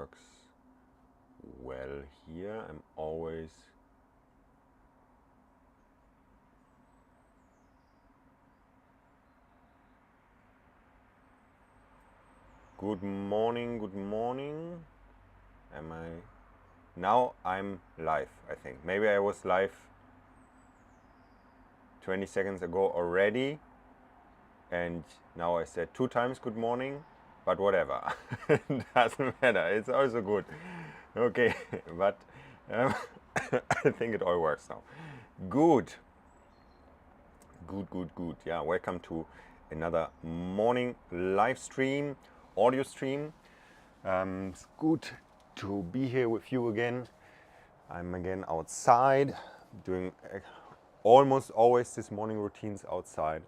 works well here. I'm always good morning, good morning. Am I now? I'm live, I think. Maybe I was live 20 seconds ago already, and now I said 2 times good morning, but whatever. Doesn't matter, it's also good. Okay, but I think it all works now. Good. Good. Yeah, welcome to another morning live stream, audio stream. It's good to be here with you again. I'm again outside, doing almost always this morning routines outside.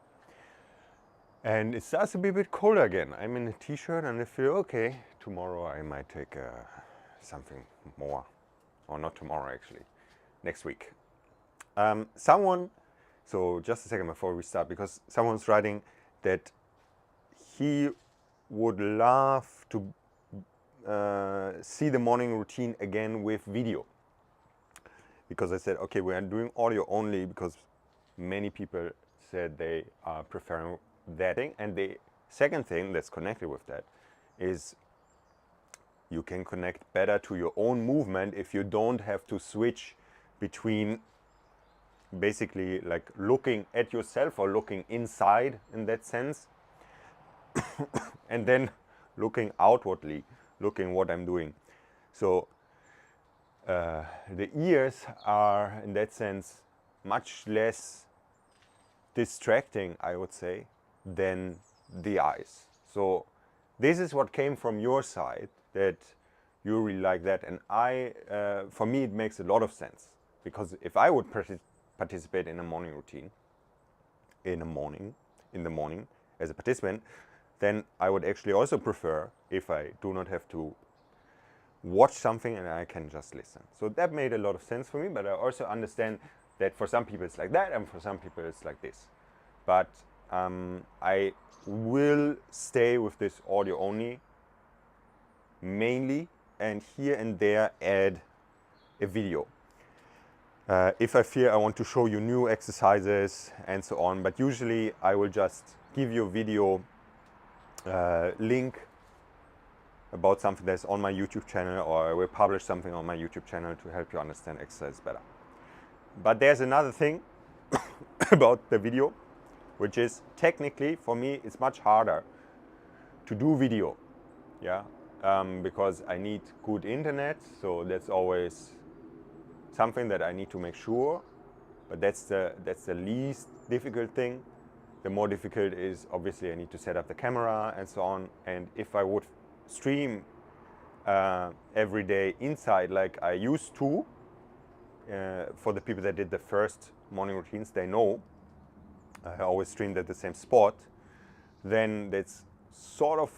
And it starts to be a bit colder again. I'm in a t-shirt and I feel okay. Tomorrow I might take something more, or not tomorrow actually, next week. So just a second before we start, because someone's writing that he would love to see the morning routine again with video. Because I said, okay, we are doing audio only because many people said they are preferring that thing. And the second thing that's connected with that is you can connect better to your own movement if you don't have to switch between basically like looking at yourself or looking inside in that sense and then looking outwardly, looking what I'm doing. So the ears are in that sense much less distracting, I would say, than the eyes. So this is what came from your side, that you really like that, and for me it makes a lot of sense, because if I would participate in a morning routine in the morning as a participant, then I would actually also prefer if I do not have to watch something and I can just listen. So that made a lot of sense for me, but I also understand that for some people it's like that and for some people it's like this. But I will stay with this audio only mainly, and here and there add a video. If I feel I want to show you new exercises and so on, but usually I will just give you a video link about something that's on my YouTube channel, or I will publish something on my YouTube channel to help you understand exercise better. But there's another thing about the video, which is technically for me it's much harder to do video, yeah, because I need good internet, so that's always something that I need to make sure, but that's the least difficult thing. The more difficult is obviously I need to set up the camera and so on. And if I would stream every day inside like I used to, for the people that did the first morning routines, they know I always streamed at the same spot, then that's sort of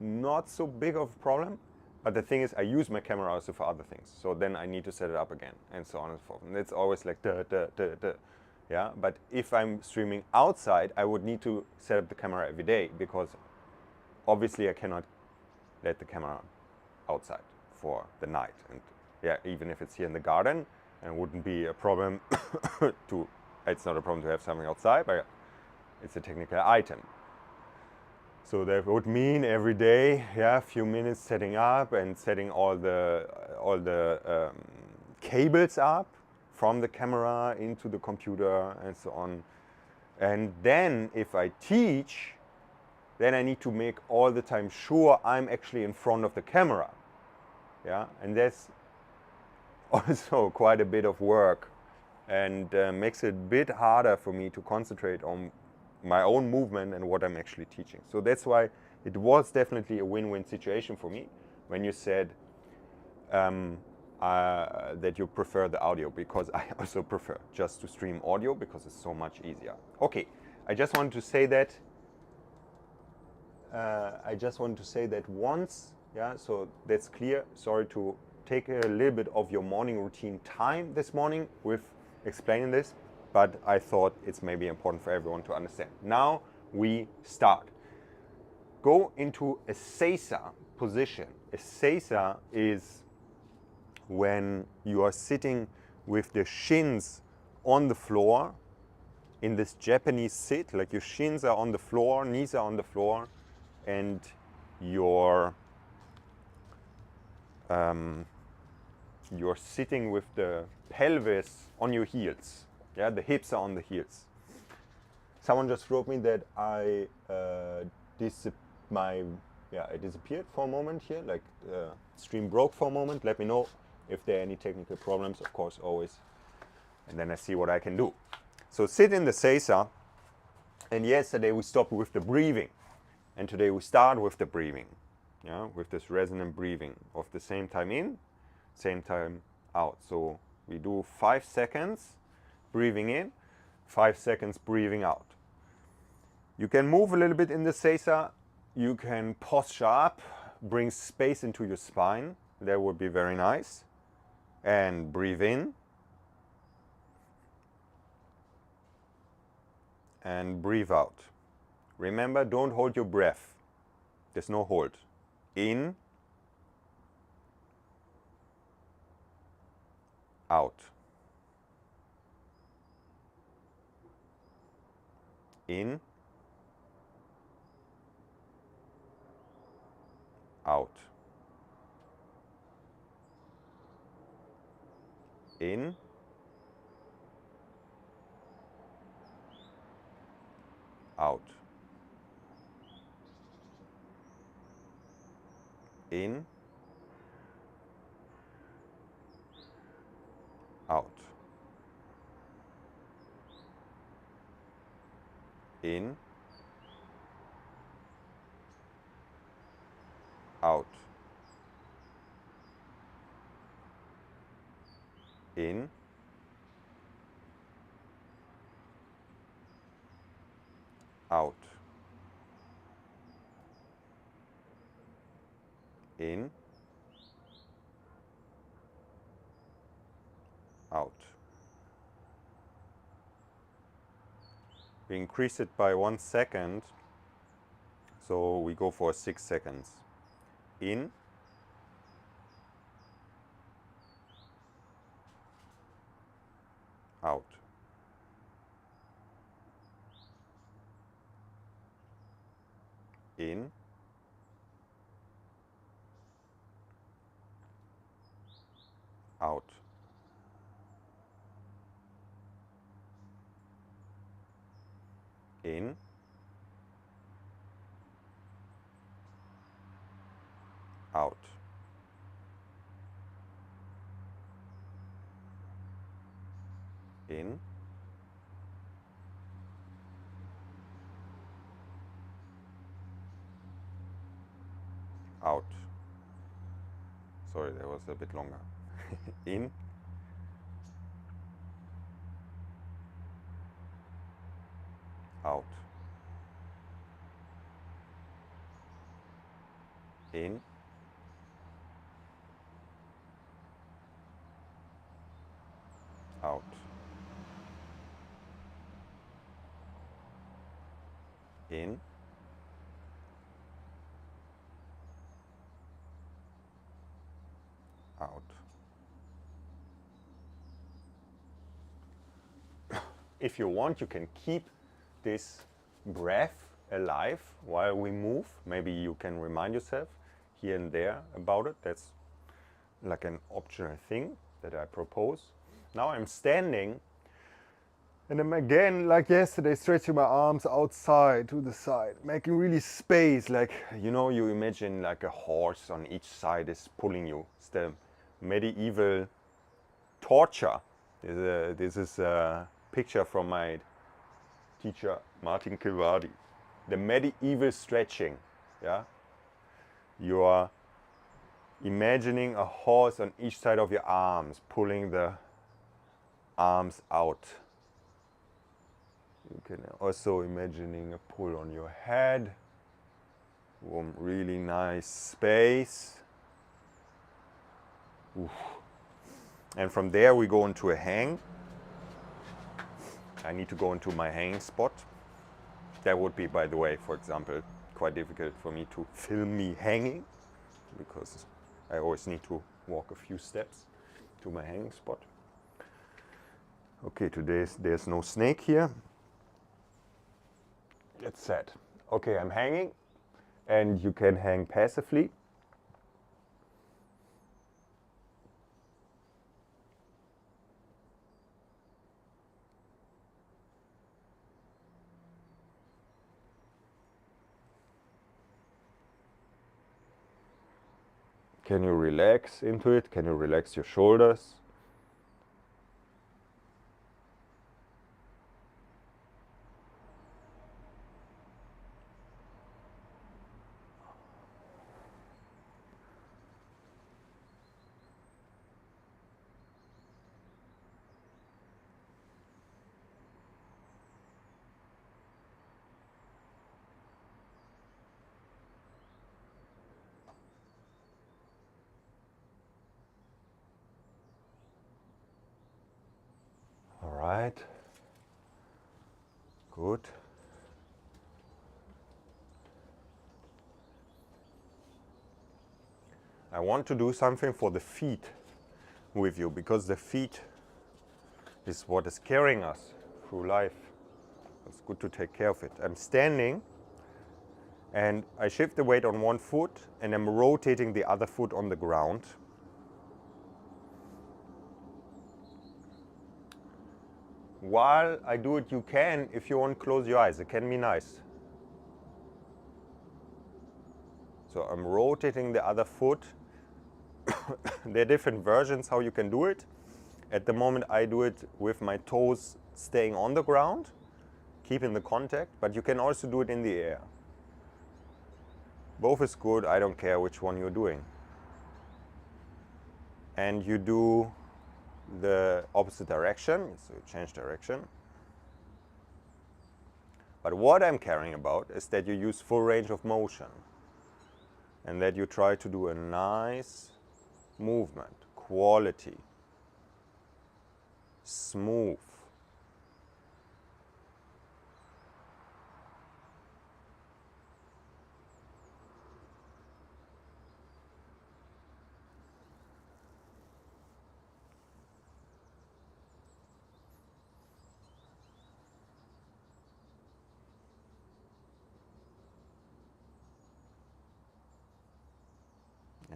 not so big of a problem. But the thing is, I use my camera also for other things. So then I need to set it up again and so on and so forth. And it's always like yeah. But if I'm streaming outside, I would need to set up the camera every day, because obviously I cannot let the camera outside for the night. And yeah, even if it's here in the garden, it wouldn't be a problem it's not a problem to have something outside, but it's a technical item. So that would mean every day, yeah, a few minutes setting up and setting all the cables up from the camera into the computer and so on. And then if I teach, then I need to make all the time sure I'm actually in front of the camera, yeah, and that's also quite a bit of work, and makes it a bit harder for me to concentrate on my own movement and what I'm actually teaching. So that's why it was definitely a win-win situation for me when you said that you prefer the audio, because I also prefer just to stream audio because it's so much easier. Okay, I just wanted to say that. Once, yeah, so that's clear. Sorry to take a little bit of your morning routine time this morning with explaining this, but I thought it's maybe important for everyone to understand. Now we start. Go into a sesa position. A seiza is when you are sitting with the shins on the floor in this Japanese sit, like your shins are on the floor, knees are on the floor, and you're sitting with the pelvis on your heels. Yeah, the hips are on the heels. Someone just wrote me that I disappeared for a moment here, like stream broke for a moment. Let me know if there are any technical problems, of course, always. And then I see what I can do. So sit in the seiza. And yesterday we stopped with the breathing. And today we start with the breathing. Yeah, with this resonant breathing of the same time in, same time out. So we do 5 seconds breathing in, 5 seconds breathing out. You can move a little bit in the seiza. You can posture up, bring space into your spine. That would be very nice. And breathe in. And breathe out. Remember, don't hold your breath. There's no hold. In. Out. In. Out. In. Out. In. Out. In. Out. In. Out. In. Out. We increase it by 1 second, so we go for 6 seconds. In. Out. In. Out. In. Out. In. Out. Sorry, that was a bit longer. In. Out. In. Out. In. Out. If you want, you can keep this breath alive while we move. Maybe you can remind yourself here and there about it. That's like an optional thing that I propose. Now I'm standing and I'm again, like yesterday, stretching my arms outside to the side, making really space. Like, you know, you imagine like a horse on each side is pulling you. It's the medieval torture. This is a picture from my teacher, Martin Kilvardi. The medieval stretching. Yeah, you are imagining a horse on each side of your arms, pulling the arms out. You can also imagining a pull on your head. Really nice space. Oof. And from there we go into a hang. I need to go into my hanging spot. That would be, by the way, for example, quite difficult for me to film me hanging. because I always need to walk a few steps to my hanging spot. Okay, today there's no snake here. It's set. Okay, I'm hanging, and you can hang passively. Can you relax into it? Can you relax your shoulders? All right. Good. I want to do something for the feet with you, because the feet is what is carrying us through life. It's good to take care of it. I'm standing and I shift the weight on one foot and I'm rotating the other foot on the ground. While I do it, you can, if you want, close your eyes. It can be nice. So I'm rotating the other foot. There are different versions how you can do it. At the moment I do it with my toes staying on the ground, keeping the contact, but you can also do it in the air. Both is good, I don't care which one you're doing. And you do the opposite direction, so you change direction. But what I'm caring about is that you use full range of motion and that you try to do a nice movement, quality, smooth.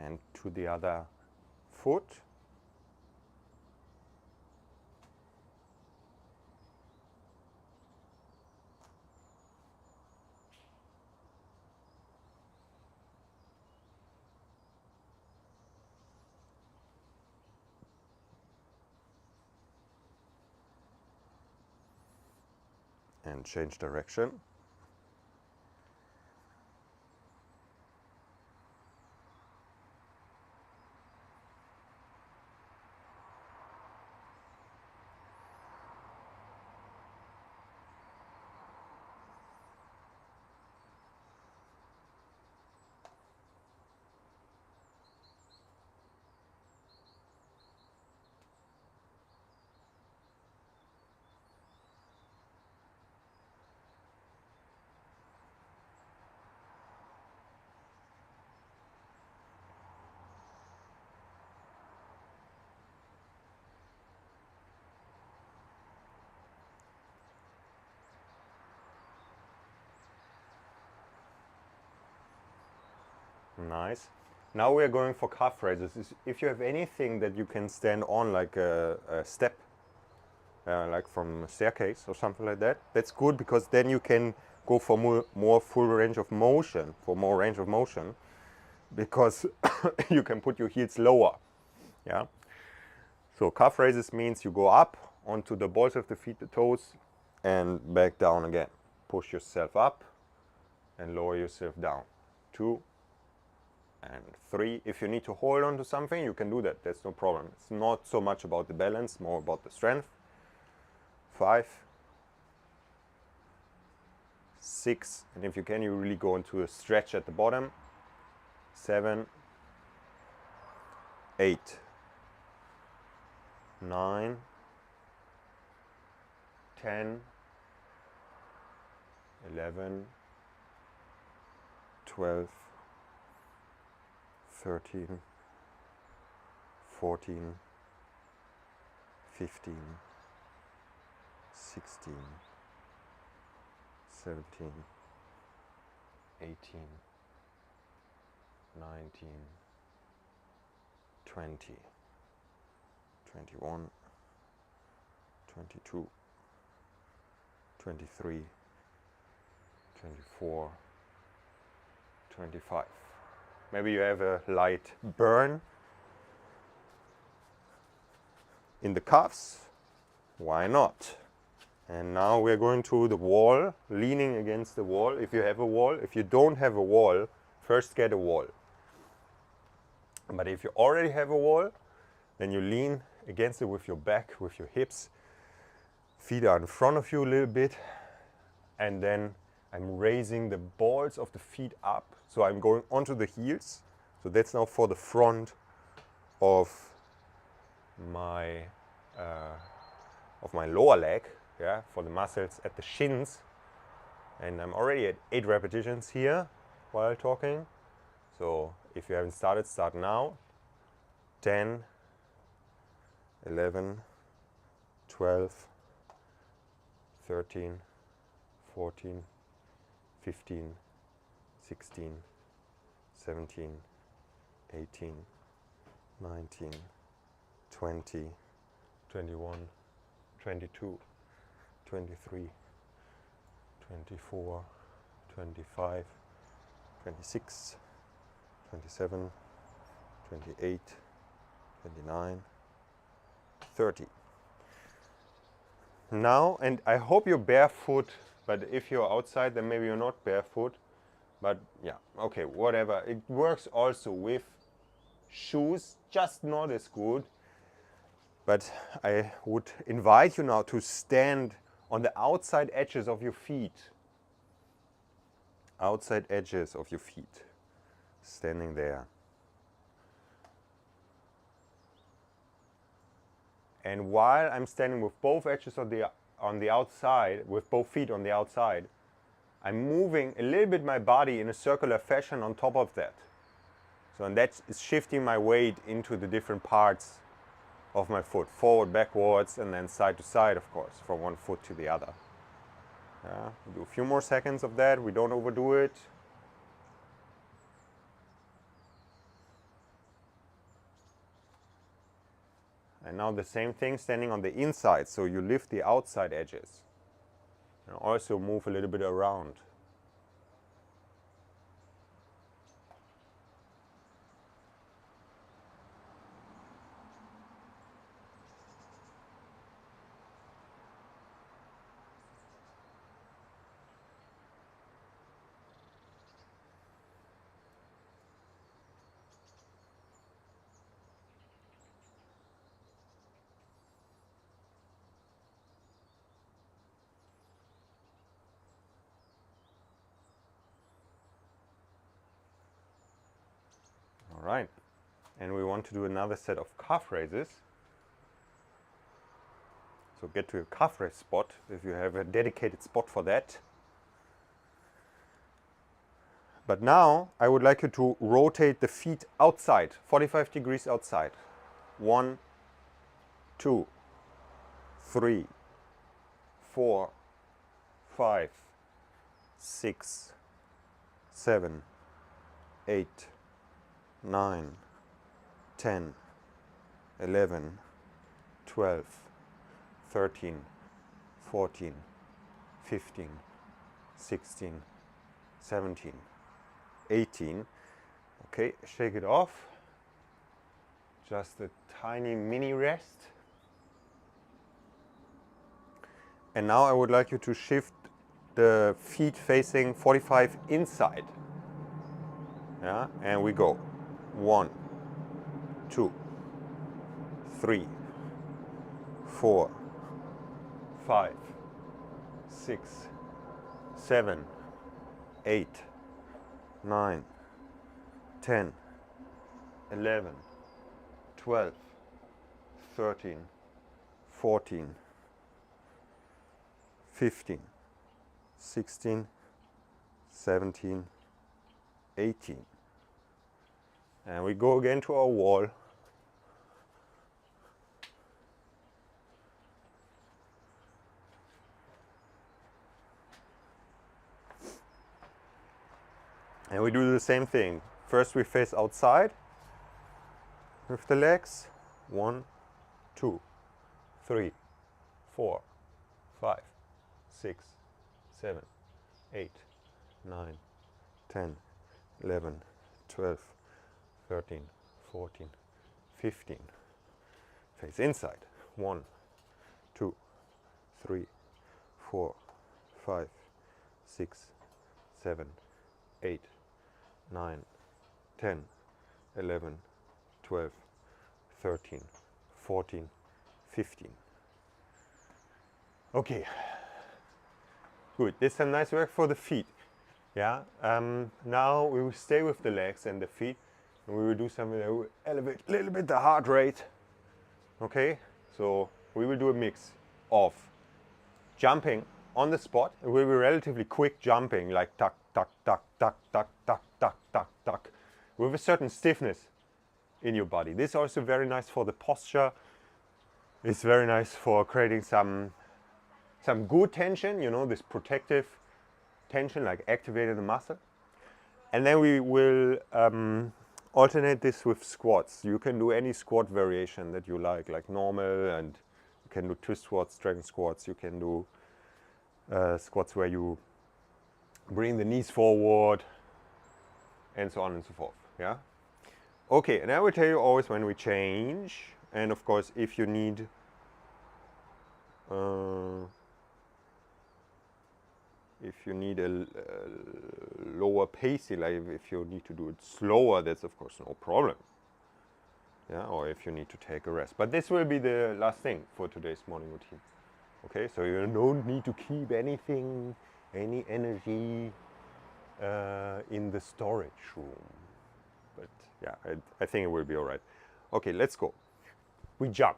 And to the other foot. And change direction. Nice. Now we are going for calf raises. If you have anything that you can stand on, like a step, like from a staircase or something like that, that's good, because then you can go for more full range of motion, because you can put your heels lower. Yeah. So calf raises means you go up onto the balls of the feet, the toes, and back down again. Push yourself up and lower yourself down. 2 and 3. If you need to hold on to something, you can do that. That's no problem. It's not so much about the balance, more about the strength. 5, 6, and if you can, you really go into a stretch at the bottom. 7, 8, 9, 10, 11, 12, 13, 14, 15, 16, 17, 18, 19, 20, 21, 22, 23, 24, 25. Maybe you have a light burn in the calves. Why not? And now we're going to the wall, leaning against the wall. If you have a wall, if you don't have a wall, first get a wall. But if you already have a wall, then you lean against it with your back, with your hips. Feet are in front of you a little bit. And then I'm raising the balls of the feet up. So I'm going onto the heels. So that's now for the front of my lower leg, yeah, for the muscles at the shins. And I'm already at 8 repetitions here while talking. So if you haven't started, start now. 10, 11, 12, 13, 14, 15, 16, 17, 18, 19, 20, 21, 22, 23, 24, 25, 26, 27, 28, 29, 30. Now, and I hope you're barefoot, but if you're outside, then maybe you're not barefoot. But yeah, okay, whatever. It works also with shoes, just not as good. But I would invite you now to stand on the outside edges of your feet. Outside edges of your feet. Standing there. And while I'm standing with both edges on the outside, with both feet on the outside, I'm moving a little bit my body in a circular fashion on top of that. So, and that is shifting my weight into the different parts of my foot, forward, backwards, and then side to side, of course, from one foot to the other. Yeah, we do a few more seconds of that, we don't overdo it. And now the same thing, standing on the inside, so you lift the outside edges. And also move a little bit around. All right, and we want to do another set of calf raises. So get to your calf raise spot if you have a dedicated spot for that. But now I would like you to rotate the feet outside, 45 degrees outside. 1, 2, 3, 4, 5, 6, 7, 8, 9, 10, 11, 12, 13, 14, 15, 16, 17, 18. Okay, shake it off. Just a tiny mini rest. And now I would like you to shift the feet facing 45 inside. Yeah, and we go. 1, 2, 3, 4, 5, 6, 7, 8, 9, 10, 11, 12, 13, 14, 15, 16, 17, 18. And we go again to our wall. And we do the same thing. First we face outside with the legs. 1, 2, 3, 4, 5, 6, 7, 8, 9, 10, 11, 12, 13, 14, 15. Face inside. 1, 2, 3, 4, 5, 6, 7, 8, 9, 10, 11, 12, 13, 14, 15. Okay, good. This is some nice work for the feet. Yeah. Now we will stay with the legs and the feet, and we will do something that will elevate a little bit the heart rate. Okay. So we will do a mix of jumping on the spot. It will be relatively quick jumping, like tuck, tuck, tuck, tuck, tuck, tuck, tuck, tuck, tuck, with a certain stiffness in your body. This is also very nice for the posture. It's very nice for creating some good tension, you know, this protective tension, like activating the muscle. And then we will alternate this with squats. You can do any squat variation that you like normal, and you can do twist squats, dragon squats. You can do squats where you bring the knees forward, and so on and so forth. Yeah. Okay, and I will tell you always when we change, and of course if you need a lower pace, like if you need to do it slower, that's of course no problem. Yeah, or if you need to take a rest. But this will be the last thing for today's morning routine. Okay, so you don't need to keep anything, any energy in the storage room. But yeah, I think it will be all right. Okay, let's go. We jump.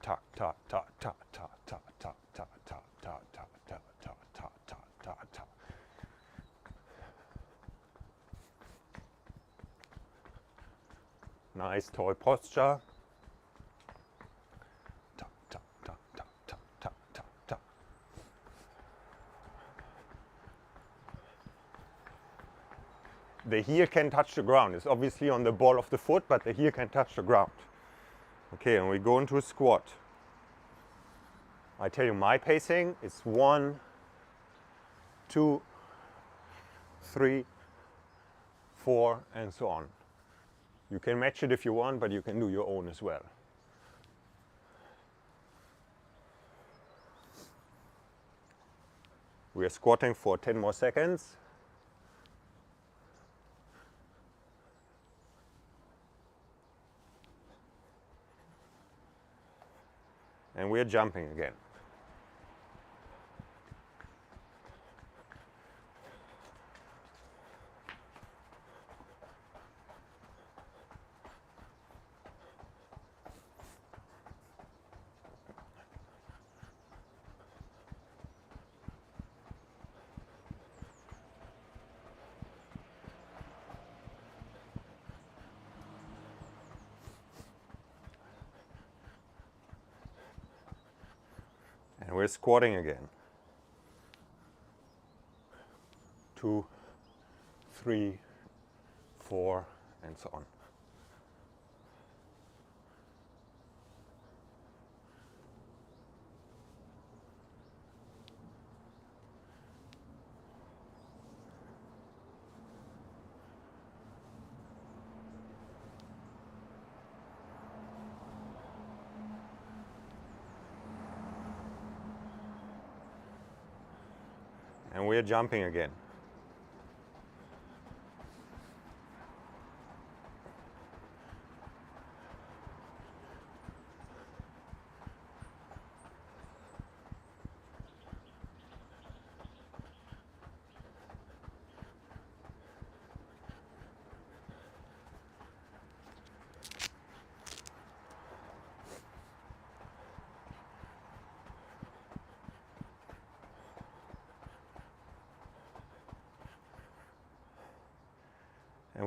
Ta ta ta ta ta ta ta ta ta ta ta ta ta ta ta ta ta. Nice tall posture. Ta ta ta ta ta ta ta ta. The heel can touch the ground. It's obviously on the ball of the foot, but the heel can touch the ground. Okay, and we go into a squat. I tell you my pacing is 1, 2, 3, 4, and so on. You can match it if you want, but you can do your own as well. We are squatting for 10 more seconds. And we are jumping again. And we're squatting again. 2, 3, 4, and so on. And we're jumping again.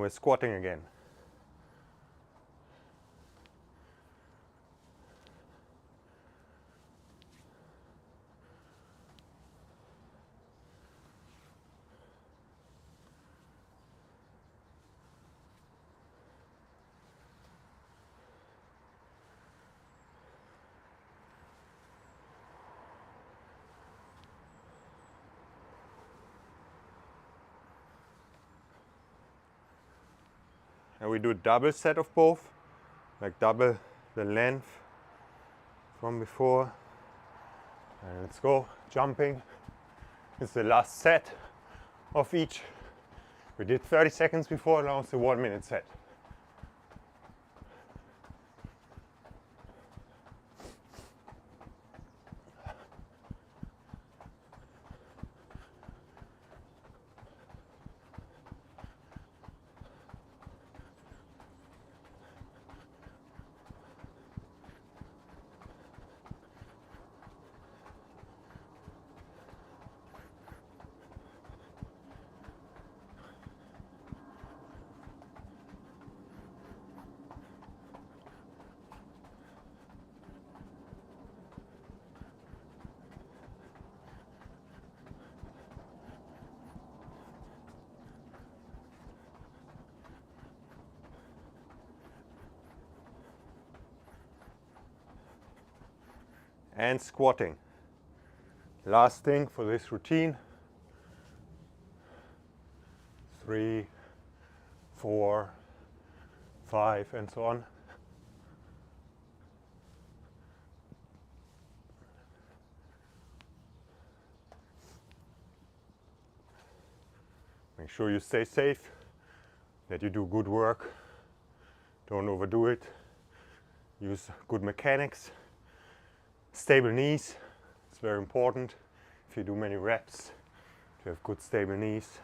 we're squatting again. And we do a double set of both, like double the length from before. And let's go, jumping. It's the last set of each. We did 30 seconds before, now it's a 1 minute set. And squatting. Last thing for this routine. 3, 4, 5, and so on. Make sure you stay safe, that you do good work. Don't overdo it. Use good mechanics. Stable knees, it's very important. If you do many reps, to have good stable knees.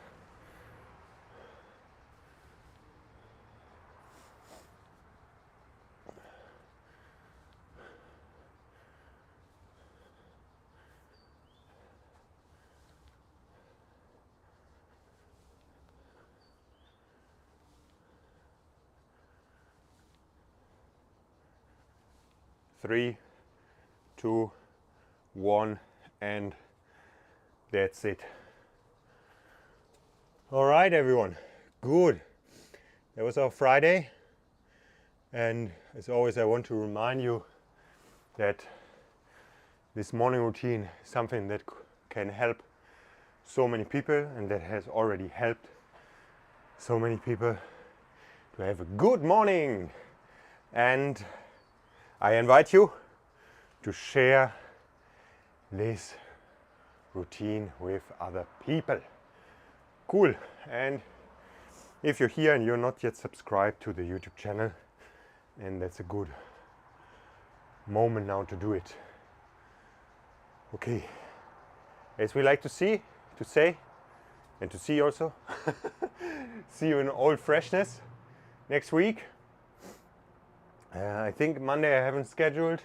Three, 2, 1, and that's it. All right, everyone, good. That was our Friday, and as always I want to remind you that this morning routine is something that can help so many people, and that has already helped so many people to have a good morning. And I invite you to share this routine with other people. Cool. And if you're here and you're not yet subscribed to the YouTube channel, and that's a good moment now to do it. Okay. As we like to say, and to see also, see you in all freshness next week. I think Monday I haven't scheduled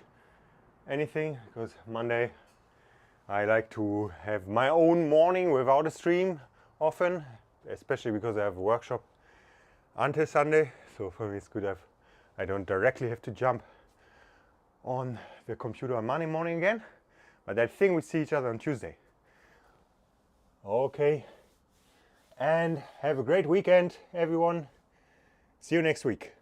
anything, because Monday I like to have my own morning without a stream often, especially because I have a workshop until Sunday. So for me it's good I don't directly have to jump on the computer on Monday morning again. But I think we see each other on Tuesday. Okay, and have a great weekend, everyone. See you next week.